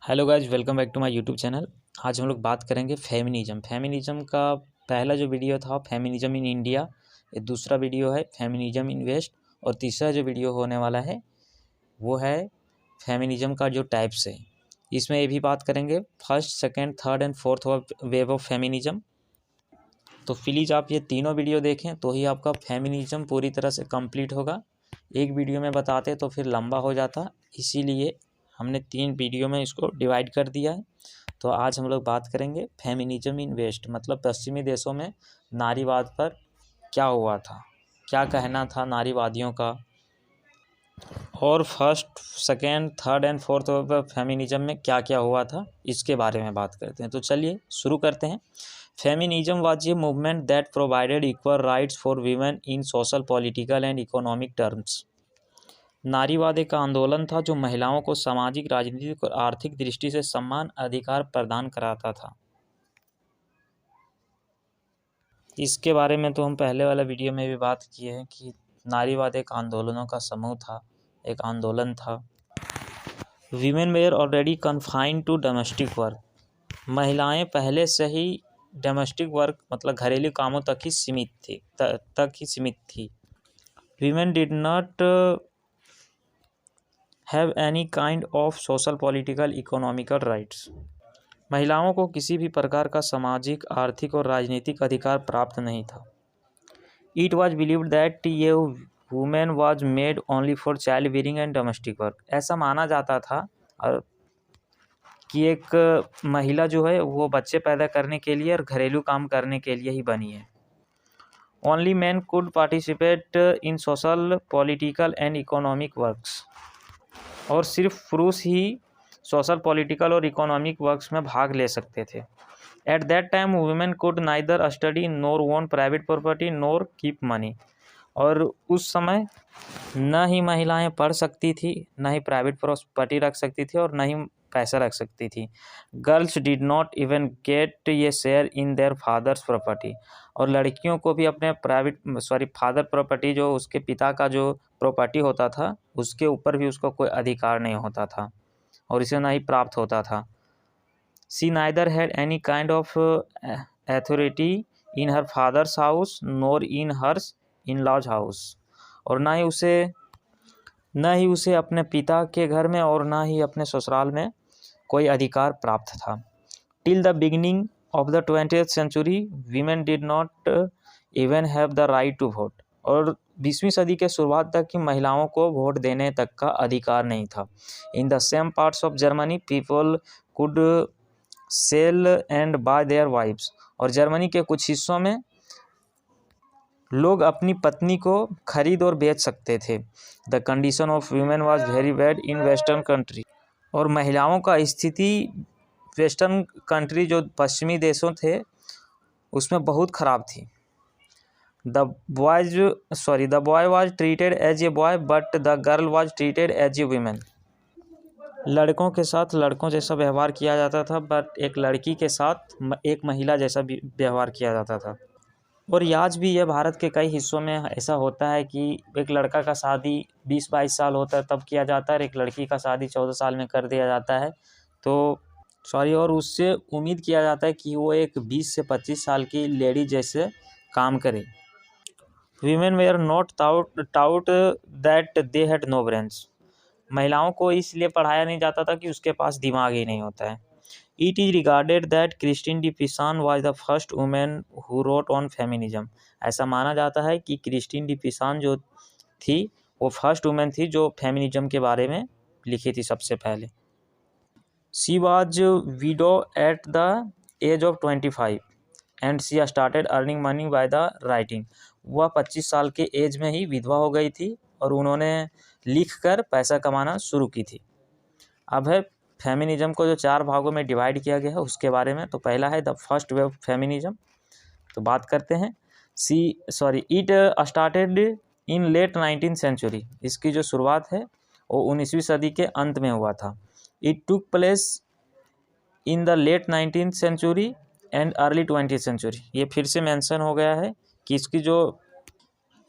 Hello guys, welcome back to my YouTube channel. आज हम लोग बात करेंगे फेमिनिज्म। फेमिनिज्म का पहला जो वीडियो था फेमिनिज्म इन इंडिया, ये दूसरा वीडियो है फेमिनिज्म इन वेस्ट, और तीसरा जो वीडियो होने वाला है वो है फेमिनिज्म का जो टाइप्स है। इसमें ये भी बात करेंगे first, second, third and fourth wave of feminism. तो प्लीज़ आप ये तीनों वीडियो देखें तो ही आपका फेमिनिज्म पूरी तरह से कंप्लीट होगा। एक वीडियो में बताते तो फिर लंबा हो जाता, इसीलिए हमने 3 वीडियो में इसको डिवाइड कर दिया है। तो आज हम लोग बात करेंगे फेमिनिज्म इन वेस्ट, मतलब पश्चिमी देशों में नारीवाद पर क्या हुआ था, क्या कहना था नारीवादियों का, और first, second, third and fourth feminism में क्या क्या हुआ था, इसके बारे में बात करते हैं। तो चलिए शुरू करते हैं। Feminism was a movement that provided equal rights for women in social, political and economic terms. नारीवाद एक आंदोलन था जो महिलाओं को सामाजिक, राजनीतिक और आर्थिक दृष्टि से समान अधिकार प्रदान कराता था। इसके बारे में तो हम पहले वाला वीडियो में भी बात किए हैं कि नारीवाद एक आंदोलनों का समूह था, एक आंदोलन था। Women were already confined to domestic work. महिलाएं पहले से ही डोमेस्टिक वर्क मतलब घरेलू कामों तक ही सीमित थी। Women did not have any kind of social, political, economical rights. महिलाओं को किसी भी प्रकार का सामाजिक, आर्थिक और राजनीतिक अधिकार प्राप्त नहीं था। इट वॉज बिलीव्ड दैट ये women was made only for child bearing and domestic work. ऐसा माना जाता था और कि एक महिला जो है वो बच्चे पैदा करने के लिए और घरेलू काम करने के लिए ही बनी है। Only man could participate in social, political and economic works. और सिर्फ पुरुष ही सोशल, पॉलिटिकल और इकोनॉमिक वर्क्स में भाग ले सकते थे। At that time women could neither study NOR own private property NOR keep money. और उस समय न ही महिलाएं पढ़ सकती थी, न ही प्राइवेट प्रॉपर्टी रख सकती थी और न ही पैसा रख सकती थी। Girls did not even get a share in their father's property. और लड़कियों को भी अपने फादर प्रॉपर्टी, जो उसके पिता का जो प्रॉपर्टी होता था, उसके ऊपर भी उसको कोई अधिकार नहीं होता था और इसे ना ही प्राप्त होता था। She neither had any kind of authority in her father's house nor in hers in law's house. और ना ही उसे अपने पिता के घर में और ना ही अपने ससुराल में कोई अधिकार प्राप्त था। Till the beginning of the 20th century women did not even have the right to vote. और 20वीं सदी के शुरुआत तक की महिलाओं को वोट देने तक का अधिकार नहीं था। In the same parts of Germany people could sell and buy their wives. और जर्मनी के कुछ हिस्सों में लोग अपनी पत्नी को खरीद और बेच सकते थे। The condition of women was very bad in western country. और महिलाओं का स्थिति वेस्टर्न कंट्री, जो पश्चिमी देशों थे, उसमें बहुत ख़राब थी। The boy was treated as a boy but the girl was treated as a women. लड़कों के साथ लड़कों जैसा व्यवहार किया जाता था, बट एक लड़की के साथ एक महिला जैसा भी व्यवहार किया जाता था। और आज भी यह भारत के कई हिस्सों में ऐसा होता है कि एक लड़का का शादी 20-22 साल होता है तब किया जाता है, और एक लड़की का शादी 14 साल में कर दिया जाता है। और उससे उम्मीद किया जाता है कि वो एक 20 से 25 साल की लेडी जैसे काम करे। Women were not taught that they had no brains. महिलाओं को इसलिए पढ़ाया नहीं जाता था कि उसके पास दिमाग ही नहीं होता है। It is regarded that Christine de Pizan was the first woman who wrote on feminism। ऐसा माना जाता है कि क्रिस्टीन डी पिसान जो थी वो फर्स्ट वुमेन थी जो फेमिनिज्म के बारे में लिखी थी सबसे पहले। She was widow at the age of 25 and she started earning money by the writing। वह 25 साल के एज में ही विधवा हो गई थी और उन्होंने लिखकर पैसा कमाना शुरू की थी। अब है फेमिनिज्म को जो 4 भागों में डिवाइड किया गया है उसके बारे में। तो पहला है द फर्स्ट वेव फेमिनिज्म। तो बात करते हैं। It started in late 19th century. इसकी जो शुरुआत है वो 19वीं सदी के अंत में हुआ था। It took place in the late 19th century and early 20th century. ये फिर से मेंशन हो गया है कि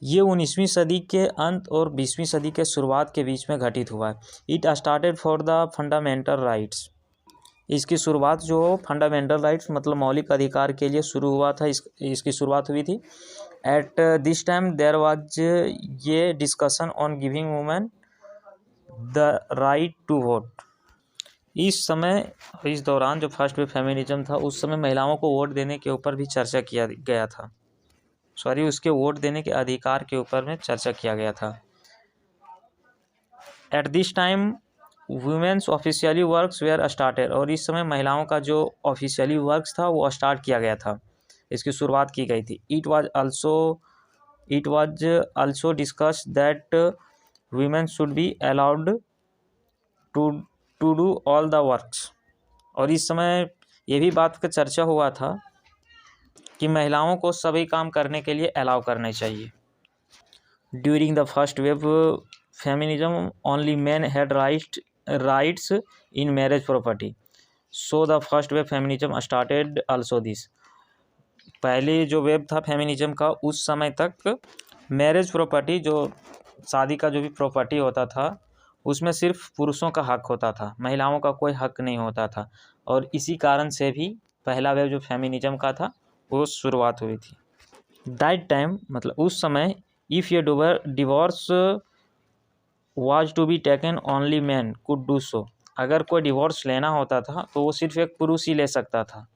ये 19वीं सदी के अंत और 20वीं सदी के शुरुआत के बीच में घटित हुआ है। It started for the fundamental rights. इसकी शुरुआत जो फंडामेंटल राइट्स मतलब मौलिक अधिकार के लिए शुरू हुआ था, इसकी शुरुआत हुई थी। At this time there was a discussion on giving women the right to vote. इस दौरान जो फर्स्ट वेव फेमिनिज्म था उस समय महिलाओं को वोट देने के ऊपर भी चर्चा किया गया था, उसके वोट देने के अधिकार के ऊपर में चर्चा किया गया था। At this time womens officially works were started, और इस समय महिलाओं का जो ऑफिशियली वर्क्स था वो स्टार्ट किया गया था, इसकी शुरुआत की गई थी। It was also discussed that women should be allowed to do all the works, और इस समय ये भी बात का चर्चा हुआ था कि महिलाओं को सभी काम करने के लिए अलाउ करने चाहिए। During the first wave feminism only man had rights in marriage property, so the first wave feminism started also this. पहले जो वेब था फेमिनिज्म का उस समय तक मैरिज प्रॉपर्टी, जो शादी का जो भी प्रॉपर्टी होता था उसमें सिर्फ पुरुषों का हक होता था, महिलाओं का कोई हक नहीं होता था, और इसी कारण से भी पहला वेव जो फेमिनिज्म का था वो शुरुआत हुई थी। दैट टाइम मतलब उस समय इफ़ ये divorce was to be taken only man could do so, अगर कोई डिवोर्स लेना होता था तो वो सिर्फ एक पुरुष ही ले सकता था।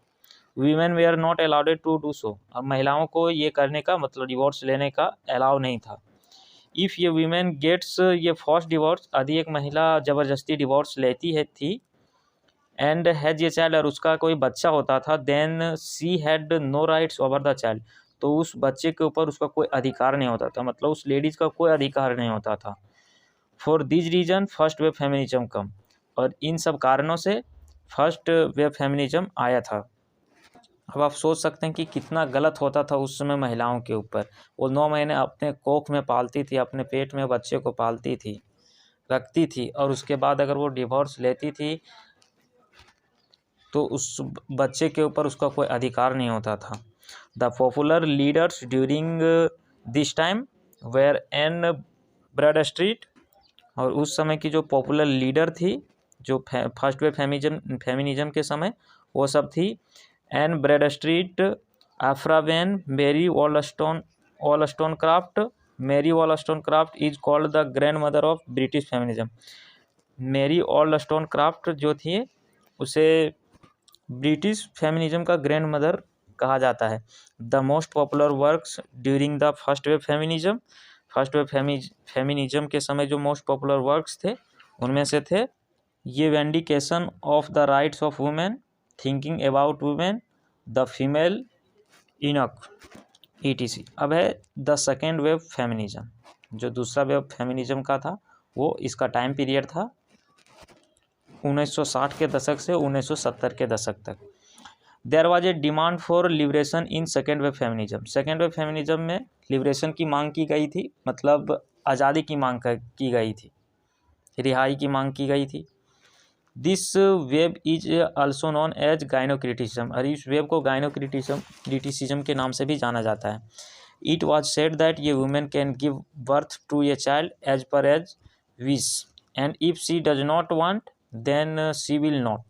Women we are not alloweded to do so, अब महिलाओं को ये करने का मतलब डिवोर्स लेने का अलाउ नहीं था। इफ़ ये वीमेन गेट्स ये फर्स्ट डिवोर्स, यदि एक महिला ज़बरदस्ती डिवोर्स लेती है थी एंड हैज ये चाइल्ड, और उसका कोई बच्चा होता था, then she had no rights over the child, तो उस बच्चे के ऊपर उसका कोई अधिकार नहीं होता था, मतलब उस लेडीज़ का कोई अधिकार नहीं होता था। For this reason first wave feminism came, और इन सब कारणों से फर्स्ट वेव फेमिनिज्म आया था। अब आप सोच सकते हैं कि कितना गलत होता था उस समय महिलाओं के ऊपर। वो 9 महीने अपने कोख में पालती थी, अपने पेट में बच्चे को पालती थी, रखती थी, और उसके बाद अगर वो डिवोर्स लेती थी तो उस बच्चे के ऊपर उसका कोई अधिकार नहीं होता था। The popular leaders during this time were Ann Bradstreet, और उस समय की जो पॉपुलर लीडर थी जो फर्स्ट वेव फेमिनिज्म के समय, वो सब थी N Bradstreet, एफ्रा when, Mary Wollstonecraft. Mary Wollstonecraft is called the grandmother of British feminism. Mary Wollstonecraft जो थी उसे ब्रिटिश फेमिनिज्म का ग्रैंड मदर कहा जाता है। The most popular works during the first wave feminism, first wave feminism के समय जो मोस्ट पॉपुलर वर्क्स थे उनमें से थे ये vindication of the rights of women, thinking about women, the female eunuch, ETC। अब है द सेकेंड वेव फेमिनिज्म, जो दूसरा वेव फेमिनिज्म का था वो इसका टाइम पीरियड था 1960 के दशक से 1970 के दशक तक। There was a demand for liberation in second wave feminism. Second wave feminism में लिबरेशन की मांग की गई थी, मतलब आज़ादी की मांग की गई थी, रिहाई की मांग की गई थी। This wave is also known as gynocriticism, और इस वेव को गाइनोक्रिटिसिज्म के नाम से भी जाना जाता है। इट वाज सेड दैट ये women can give birth to a child as per as wish, and if she does not want then she will not.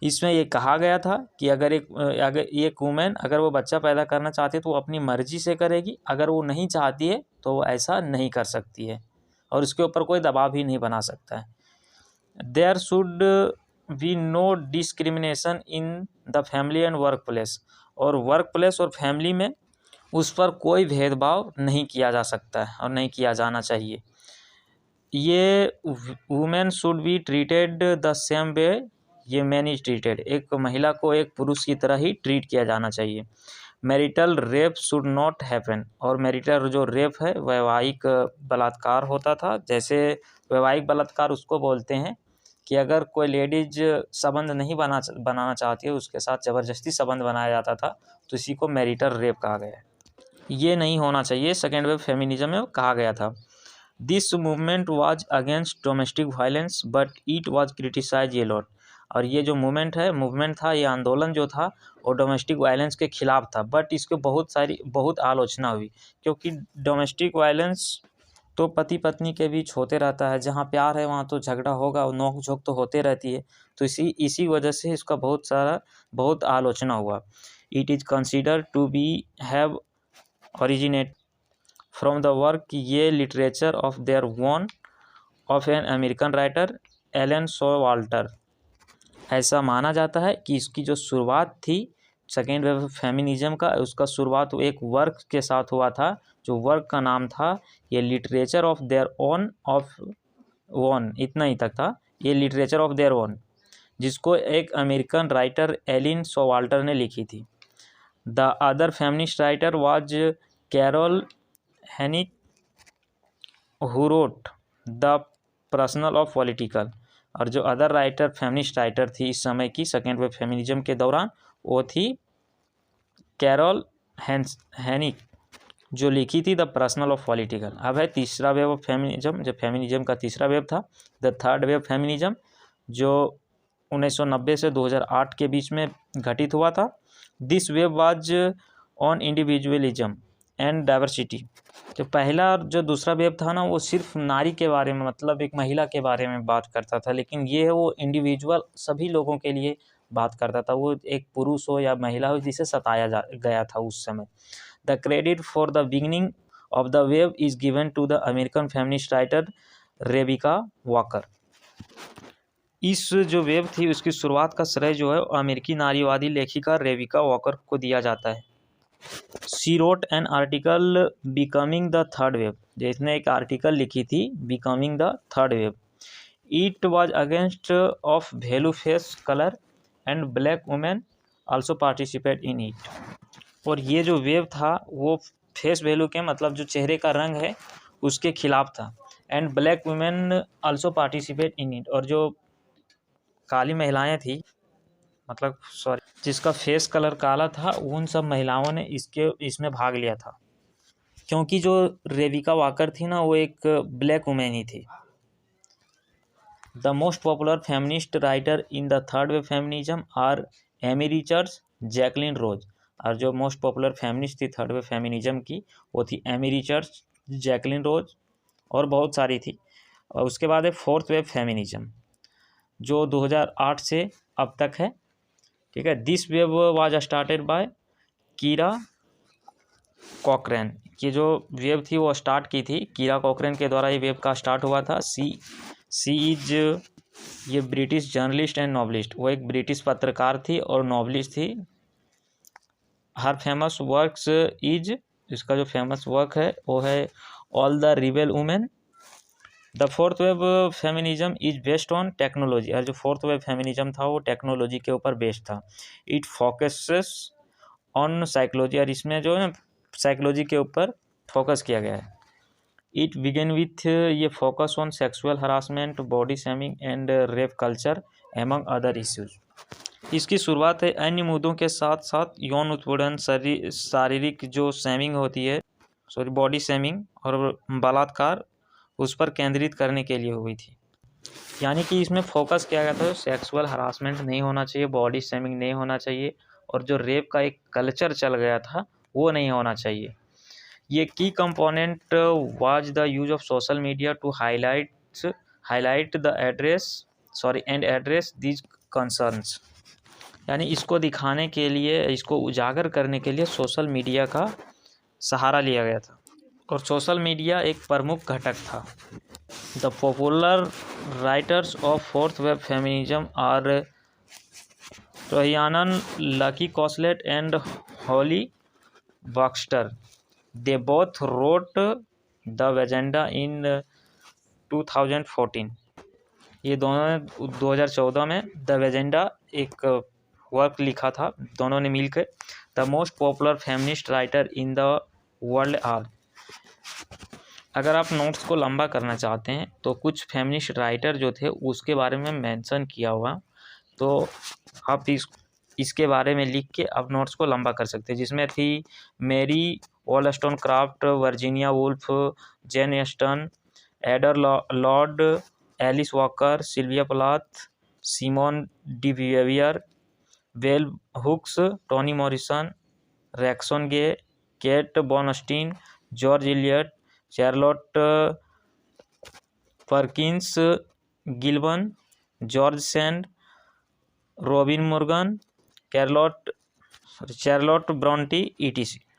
इसमें ये कहा गया था कि अगर एक वुमेन अगर वो बच्चा पैदा करना चाहती है तो वो अपनी मर्जी से करेगी, अगर वो नहीं चाहती है तो वो ऐसा नहीं कर सकती है, और उसके ऊपर कोई दबाव भी नहीं बना सकता है। There should be no discrimination in the family and work place, और वर्क प्लेस और फैमिली में उस पर कोई भेदभाव नहीं किया जा सकता है और नहीं किया जाना चाहिए। ये women should be treated the same way ये मैन इज ट्रीटेड, एक महिला को एक पुरुष की तरह ही ट्रीट किया जाना चाहिए। Marital rape should not happen, और मैरिटल जो रेप है वैवाहिक बलात्कार होता था, जैसे वैवाहिक बलात्कार उसको बोलते हैं कि अगर कोई लेडीज संबंध नहीं बनाना चाहती है उसके साथ ज़बरदस्ती संबंध बनाया जाता था, तो इसी को मैरिटल रेप कहा गया है। ये नहीं होना चाहिए, सेकेंड वेव फेमिनिज्म में कहा गया था। This movement was against domestic violence but it was criticize a lot, और ये जो मूवमेंट था, ये आंदोलन जो था वो डोमेस्टिक वायलेंस के खिलाफ था, बट इसके बहुत आलोचना हुई, क्योंकि डोमेस्टिक वायलेंस तो पति पत्नी के बीच होते रहता है, जहाँ प्यार है वहाँ तो झगड़ा होगा और नोक झोंक तो होते रहती है। तो इसी वजह से इसका बहुत आलोचना हुआ। It is consider to be have originate from the work a literature of their own of an American writer Elaine Showalter. ऐसा माना जाता है कि इसकी जो शुरुआत थी सेकेंड वेव फेमिनिज्म का, उसका शुरुआत एक वर्क के साथ हुआ था, जो वर्क का नाम था ये literature of their own of own, इतना ही तक था, ये लिटरेचर ऑफ देयर ओन, जिसको एक अमेरिकन राइटर एलिन शोवाल्टर ने लिखी थी। The other feminist writer was Carol Hanisch who wrote the personal of political. और जो अदर राइटर फेमिनिस्ट राइटर थी इस समय की सेकेंड वेव फेमिनिज्म के दौरान, वो थी कैरोल हेनिक, जो लिखी थी द पर्सनल ऑफ पॉलिटिकल। अब है तीसरा वेव ऑफ फेमिनिज्म, जो फेमिनिज्म का तीसरा वेव था, द थर्ड वेव फेमिनिज्म, जो 1990 से 2008 के बीच में घटित हुआ था। This wave was on individualism and diversity. जो पहला और जो दूसरा वेव था ना, वो सिर्फ नारी के बारे में, मतलब एक महिला के बारे में बात करता था, लेकिन ये है वो इंडिविजुअल सभी लोगों के लिए बात करता था, वो एक पुरुष हो या महिला हो जिसे सताया गया था उस समय। The credit for the beginning of the wave is given to the American feminist writer Rebecca Walker. इस जो वेव थी उसकी शुरुआत का श्रेय जो है अमेरिकी नारीवादी लेखिका रेबिका वॉकर को दिया जाता है। She wrote an article becoming the third wave, जिसने एक आर्टिकल लिखी थी becoming the third wave. It was against of value face colour and black women also participate in it. और ये जो वेव था वो फेस वैल्यू के, मतलब जो चेहरे का रंग है उसके खिलाफ था। And black women also participate in it, और जो काली महिलाएं थी, मतलब सॉरी, जिसका फेस कलर काला था, उन सब महिलाओं ने इसमें भाग लिया था, क्योंकि जो रेबिका वॉकर थी ना वो एक ब्लैक वुमेन ही थी। The most popular feminist writer in the third wave feminism are Amy Richards, Jacqueline Rose. और जो मोस्ट पॉपुलर फेमिनिस्ट थी थर्ड वेव फेमिनिज्म की वो थी एमी रिचर्ड्स, जैकलिन रोज और बहुत सारी थी। और उसके बाद है फोर्थ वेव फेमिनिज्म, जो 2008 से अब तक है, ठीक है। This wave was started by कीरा कॉकरेन। ये जो वेव थी वो स्टार्ट की थी कीरा कॉकरेन के द्वारा, ये वेव का स्टार्ट हुआ था। सी इज, ये ब्रिटिश जर्नलिस्ट एंड नॉवलिस्ट, वो एक ब्रिटिश पत्रकार थी और नॉवलिस्ट थी। हर फेमस वर्क्स इज, इसका जो फेमस वर्क है वो है all the rebel women. The fourth wave feminism is based on technology, और जो फोर्थ वेव फेमिनिज्म था वो टेक्नोलॉजी के ऊपर बेस्ड था। इट फोकसेस ऑन साइकोलॉजी, और इसमें जो है साइकोलॉजी के ऊपर फोकस किया गया है। इट बिगेन विथ, ये focus on sexual harassment, body shaming and rape culture among other issues. इसकी शुरुआत है अन्य मुद्दों के साथ साथ यौन उत्पीड़न, शारीरिक जो शेमिंग होती है, बॉडी शेमिंग और बलात्कार, उस पर केंद्रित करने के लिए हुई थी। यानी कि इसमें फोकस किया गया था सेक्सुअल हरासमेंट नहीं होना चाहिए, बॉडी शेमिंग नहीं होना चाहिए, और जो रेप का एक कल्चर चल गया था वो नहीं होना चाहिए। ये key component was the use of social media to highlight the address these concerns. यानी इसको दिखाने के लिए, इसको उजागर करने के लिए सोशल मीडिया का सहारा लिया गया था, और सोशल मीडिया एक प्रमुख घटक था। The popular writers of fourth wave feminism are Rhiannon, Lucy Cosslett and Holly Baxter. They both wrote the Vagenda in 2014। ये दोनों ने 2014 में द वेजेंडा एक वर्क लिखा था, दोनों ने मिलकर। The most popular feminist writer in the world are. अगर आप नोट्स को लंबा करना चाहते हैं तो कुछ फेमिनिस्ट राइटर जो थे उसके बारे में मेंशन किया हुआ, तो आप इसके बारे में लिख के आप नोट्स को लंबा कर सकते हैं, जिसमें थी Mary Wollstonecraft, Virginia Woolf, Jane Austen, Audre Lorde, Alice Walker, Sylvia Plath, Simone de Beauvoir, bell hooks, Toni Morrison, Roxane Gay, Kate Bornstein, George Eliot, Charlotte Perkins Gilman, George Sand, Robin Morgan, Charlotte Bronte, etc.